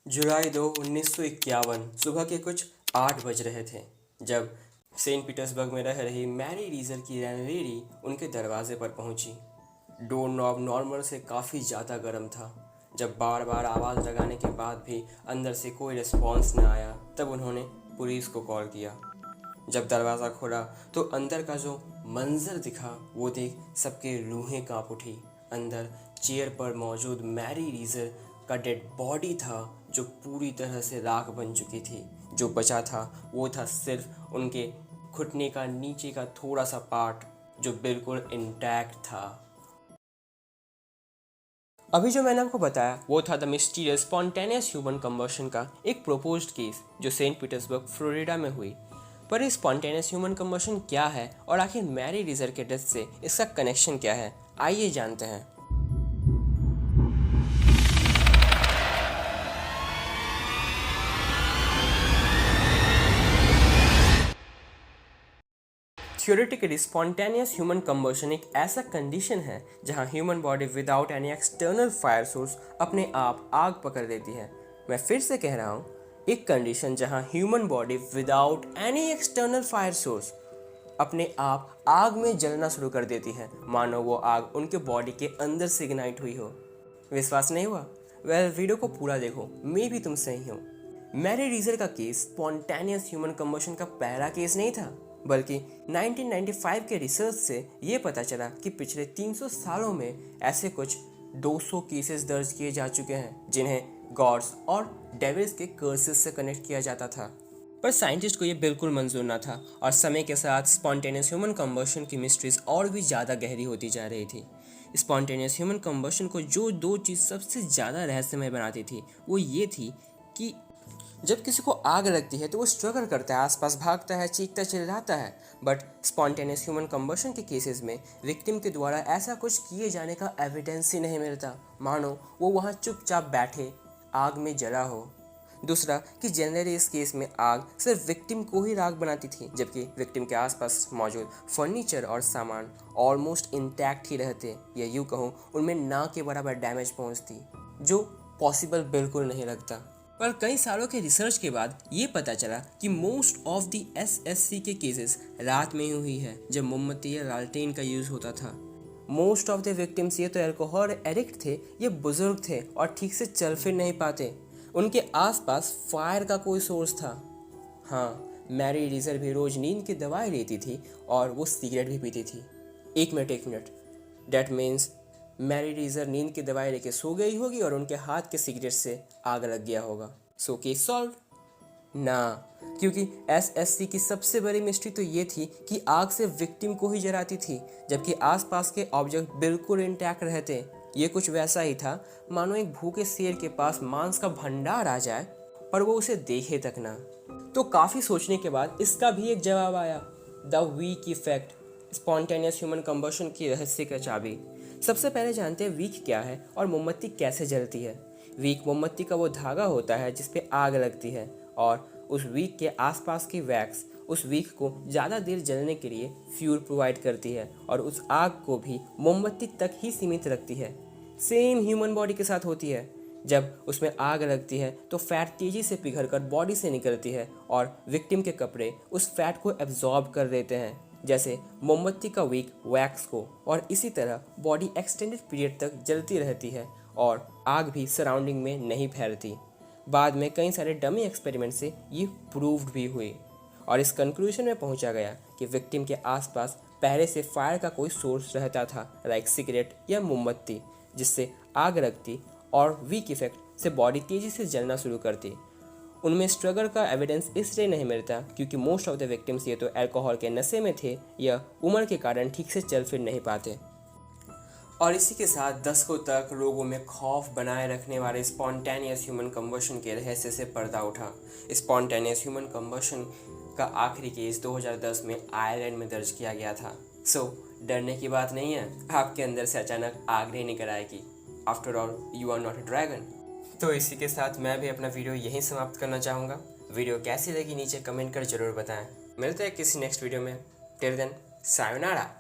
जुलाई 2, 1951 सुबह के कुछ 8 बज रहे थे जब सेंट पीटर्सबर्ग में रह रही मैरी रीजर की लैंडलेडी उनके दरवाजे पर पहुंची। डोर नॉब नॉर्मल से काफ़ी ज़्यादा गर्म था। जब बार बार आवाज़ लगाने के बाद भी अंदर से कोई रिस्पॉन्स न आया तब उन्होंने पुलिस को कॉल किया। जब दरवाज़ा खुला तो अंदर का जो मंजर दिखा वो देख सबके रूहें कांप उठी। अंदर चेयर पर मौजूद मैरी रीजर का डेड बॉडी था जो पूरी तरह से राख बन चुकी थी। जो बचा था वो था सिर्फ उनके घुटने का नीचे का थोड़ा सा पार्ट जो बिल्कुल इंटैक्ट था। अभी जो मैंने आपको बताया वो था the mysterious spontaneous human combustion का एक प्रोपोज्ड केस जो सेंट पीटर्सबर्ग फ्लोरिडा में हुई। पर ये स्पॉन्टेनियस ह्यूमन कंबशन क्या है और आखिर मैरी रीजर के डेथ से इसका कनेक्शन क्या है, आइए जानते हैं। थियोरेटिकली स्पॉन्टेनियस ह्यूमन कंबशन एक ऐसा कंडीशन है जहां human body without any external fire source अपने आप आग पकड़ लेती है। मैं फिर से कह रहा हूँ, एक कंडीशन जहां human body without any external fire source अपने आप आग में जलना शुरू कर देती है, मानो वो आग उनके बॉडी के अंदर से इग्नाइट हुई हो। विश्वास नहीं हुआ? वेल, वीडियो को पूरा देखो, मे भी तुम सही हो। मैरी रीजर का केस स्पॉन्टेनियस ह्यूमन कंबशन का पहला केस नहीं था, बल्कि 1995 के रिसर्च से ये पता चला कि पिछले 300 सालों में ऐसे कुछ 200 केसेस दर्ज किए जा चुके हैं जिन्हें गॉड्स और डेविल्स के कर्सेस से कनेक्ट किया जाता था। पर साइंटिस्ट को ये बिल्कुल मंजूर ना था और समय के साथ स्पॉन्टेनियस ह्यूमन कंबशन की मिस्ट्रीज और भी ज़्यादा गहरी होती जा रही थी। स्पॉन्टेनियस ह्यूमन कंबशन को जो दो चीज़ सबसे ज़्यादा रहस्यमय बनाती थी वो ये थी कि जब किसी को आग लगती है तो वो स्ट्रगल करता है, आसपास भागता है, चीखता चिल्लाता है। बट स्पॉन्टेनियस ह्यूमन कंबशन के केसेस में विक्टिम के द्वारा ऐसा कुछ किए जाने का एविडेंस ही नहीं मिलता, मानो वो वहाँ चुपचाप बैठे आग में जला हो। दूसरा कि जनरली इस केस में आग सिर्फ विक्टिम को ही राख बनाती थी, जबकि विक्टिम के आसपास मौजूद फर्नीचर और सामान ऑलमोस्ट इंटैक्ट ही रहते, या यूँ कहूँ उनमें ना के बराबर डैमेज पहुँचती, जो पॉसिबल बिल्कुल नहीं लगता। पर कई सालों के रिसर्च के बाद ये पता चला कि मोस्ट ऑफ द एसएससी के केसेस रात में ही हुई है जब मोमबत्ती या लालटेन का यूज़ होता था। मोस्ट ऑफ द विक्टिम्स ये तो अल्कोहल एडिक्ट थे, ये बुजुर्ग थे और ठीक से चल फिर नहीं पाते। उनके आसपास फायर का कोई सोर्स था। हाँ, मैरी रीजर भी रोज नींद की दवाई लेती थी और वो सिगरेट भी पीती थी। एक मिनट, डैट मीन्स मैरी रीजर नींद की दवाई लेके सो गई होगी और उनके हाथ के सिगरेट से आग लग गया होगा। सो केस सॉल्व ना, क्योंकि एसएससी की सबसे बड़ी मिस्ट्री तो ये थी कि आग से विक्टिम को ही जलाती थी, जबकि आसपास के ऑब्जेक्ट बिल्कुल इंटैक्ट रहते। ये कुछ वैसा ही था मानो एक भूखे शेर के पास मांस का भंडार आ जाए पर वो उसे देखे तक ना। तो काफ़ी सोचने के बाद इसका भी एक जवाब आया, the weak effect, spontaneous human combustion की रहस्य का चाबी। सबसे पहले जानते हैं वीक क्या है और मोमबत्ती कैसे जलती है। वीक मोमबत्ती का वो धागा होता है जिस पे आग लगती है और उस वीक के आसपास की वैक्स उस वीक को ज़्यादा देर जलने के लिए फ्यूल प्रोवाइड करती है और उस आग को भी मोमबत्ती तक ही सीमित रखती है। सेम ह्यूमन बॉडी के साथ होती है। जब उसमें आग लगती है तो फैट तेज़ी से पिघलकर बॉडी से निकलती है और विक्टिम के कपड़े उस फैट को एब्जॉर्ब कर देते हैं, जैसे मोमबत्ती का विक वैक्स को, और इसी तरह बॉडी एक्सटेंडेड पीरियड तक जलती रहती है और आग भी सराउंडिंग में नहीं फैलती। बाद में कई सारे डमी एक्सपेरिमेंट से ये प्रूव्ड भी हुई और इस कंक्लूजन में पहुंचा गया कि विक्टिम के आसपास पहले से फायर का कोई सोर्स रहता था, लाइक सिगरेट या मोमबत्ती, जिससे आग लगती और वीक इफेक्ट से बॉडी तेज़ी से जलना शुरू करती। उनमें स्ट्रगल का एविडेंस इसलिए नहीं मिलता क्योंकि मोस्ट ऑफ द विक्टिम्स ये तो अल्कोहल के नशे में थे या उम्र के कारण ठीक से चल फिर नहीं पाते। और इसी के साथ दशकों तक लोगों में खौफ बनाए रखने वाले स्पॉन्टेनियस ह्यूमन कंबशन के रहस्य से पर्दा उठा। स्पॉन्टेनियस ह्यूमन कंबशन का आखिरी केस 2010 में आयरलैंड में दर्ज किया गया था। सो डरने की बात नहीं है, आपके अंदर से अचानक आग नहीं निकल आएगी। After all you are not a dragon. तो इसी के साथ मैं भी अपना वीडियो यहीं समाप्त करना चाहूँगा। वीडियो कैसी लगी नीचे कमेंट कर जरूर बताएं। मिलते हैं किसी नेक्स्ट वीडियो में। Till then, sayonara.